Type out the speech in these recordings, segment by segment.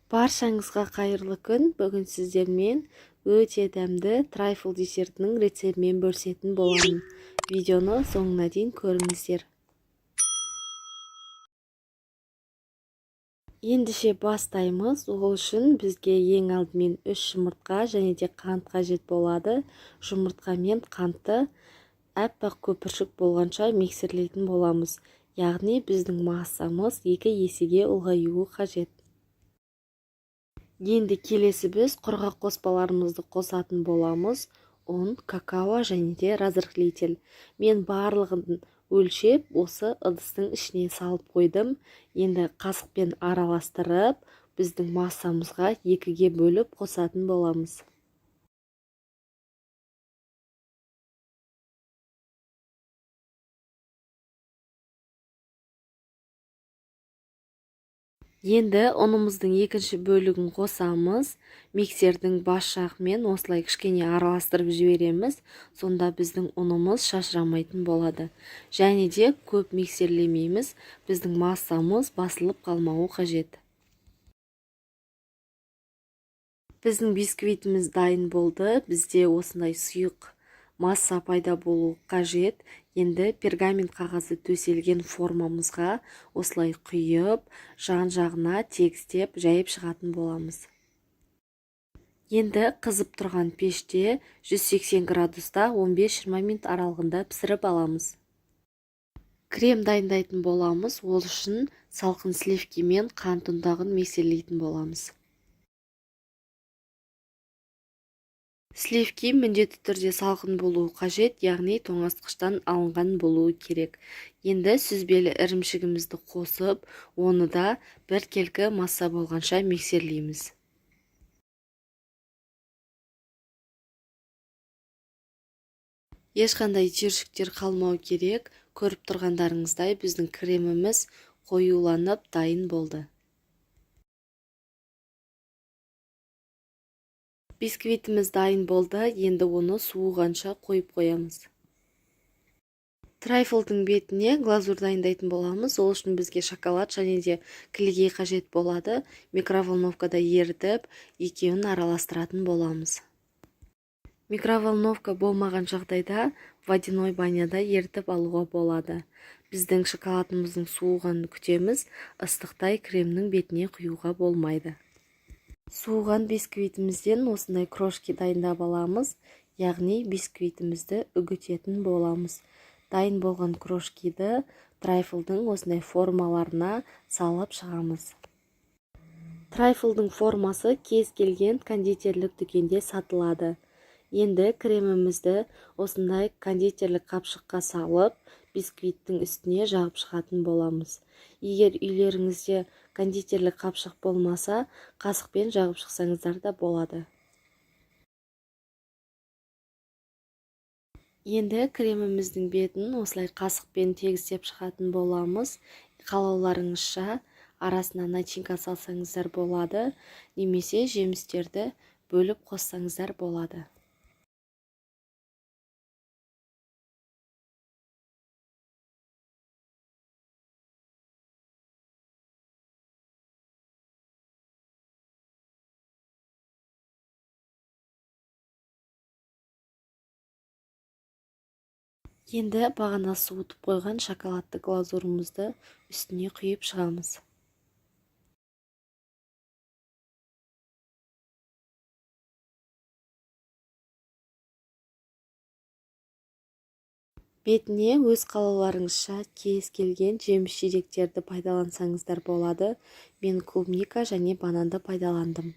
Баршаңызға қайырлы күн. Бүгін сіздермен өте дәмді трайфл десертінің рецептімен бөлісетін боламын. Видеоны соңына дейін көріңіздер. Ендеше бастаймыз. Ол үшін бізге ең алдымен 3 жұмыртқа және де қант қажет болады. Жұмыртқа мен қантты аппақ көпіршік болғанша миксерлейтін боламыз. Яғни біздің массамыз 2 есеге ұлғаюы қажет. Енді келесі біз құрғақ қоспаларымызды қосатын боламыз. ұн, какао және де разрыхлитель. Мен барлығын өлшеп осы ыдыстың ішіне салып қойдым. Енді қасықпен араластырып, біздің массамызға 2-ге бөліп қосатын боламыз. Енді ұнымыздың екінші бөлігін қосамыз. Миксердің бас жағымен осылай кішкене араластырып жібереміз. Сонда біздің ұнымыз шашырамайтын болады. Және де көп миксерлемейміз. Біздің массамыз басылып қалмауы қажет. Біздің бисквитіміз дайын болды. Бізде осындай сұйық масса пайда болу қажет. Енді пергамент қағазы төселген формамызға осылай құйып, жан-жағына тегістеп жайып шығатын боламыз. Енді қызып тұрған пеште 180 градуста 15-20 минут аралығында пісіріп аламыз. Крем дайындайтын боламыз. Ол үшін салқын сливки мен қант ұнтағын миксерлейтін боламыз. Сливки міндетті түрде салқын болуы қажет, яғни тоңазытқыштан алынған болуы керек. Енді сүзбелі ірімшігімізді қосып, оны да бір келкі масса болғанша миксерлейміз. Ешқандай түйіршіктер қалмау керек. Көріп тұрғандарыңыздай біздің креміміз қоюланып дайын болды. Бисквитіміз дайын болды. Енді оны суығанша қойып қоямыз. Трайфлдың бетіне глазур дайындайтын боламыз. Ол үшін бізге шоколад және де кілегей қажет болады. Микроволновкада ерітіп, екеуін араластыратын боламыз. Микроволновка болмаған жағдайда водяной баняда ерітіп алуға болады. Біздің шоколадымыздың суығанын күтеміз. Ыстықтай кремнің бетіне құюға болмайды. Суыған бисквитімізден осындай крошки дайындап аламыз, яғни бисквитімізді үгітетін боламыз. Дайын болған крошкиді трайфлдың осындай формаларына салып шығамыз. Трайфлдың формасы кез келген кондитерлік дүкенде сатылады. Енді кремімізді осындай кондитерлік қапшыққа салып, бисквиттің үстіне жағып шығатын боламыз. Егер үйлеріңізде кондитерлік қапшық болмаса, қасықпен жағып шықсаңыздар да болады. Енді креміміздің бетін осылай қасықпен тегістеп шығатын боламыз. Қалауларыңызша арасына начинка салсаңыздар болады, немесе жемістерді бөліп қоссаңыздар болады. Енді бағана суытып қойған шоколадты глазурымызды үстіне құйып шығамыз. Бетіне өз қалауларыңызша кез келген жеміс-жидектерді пайдалансаңыздар болады. Мен клубника және бананды пайдаландым.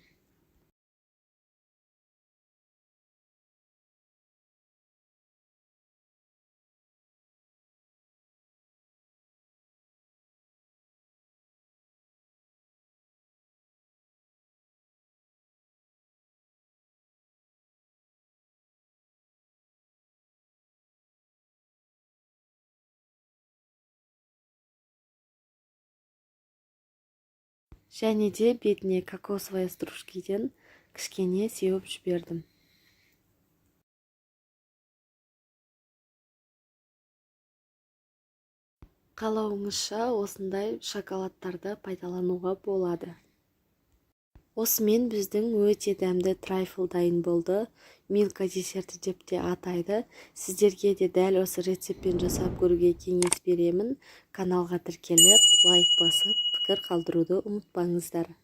Және де бетіне кокосовая стружкиден кішкене сеуіп жібердім. Қалауыңызша осындай шоколадтарды пайдалануға болады. Осымен біздің өте дәмді трайфл дайын болды. Милка десерті деп те атайды. Сіздерге де дәл осы рецептпен жасап көруге кеңес беремін. Каналға тіркеліп, лайк басып, пікір қалдыруды ұмытпаңыздар.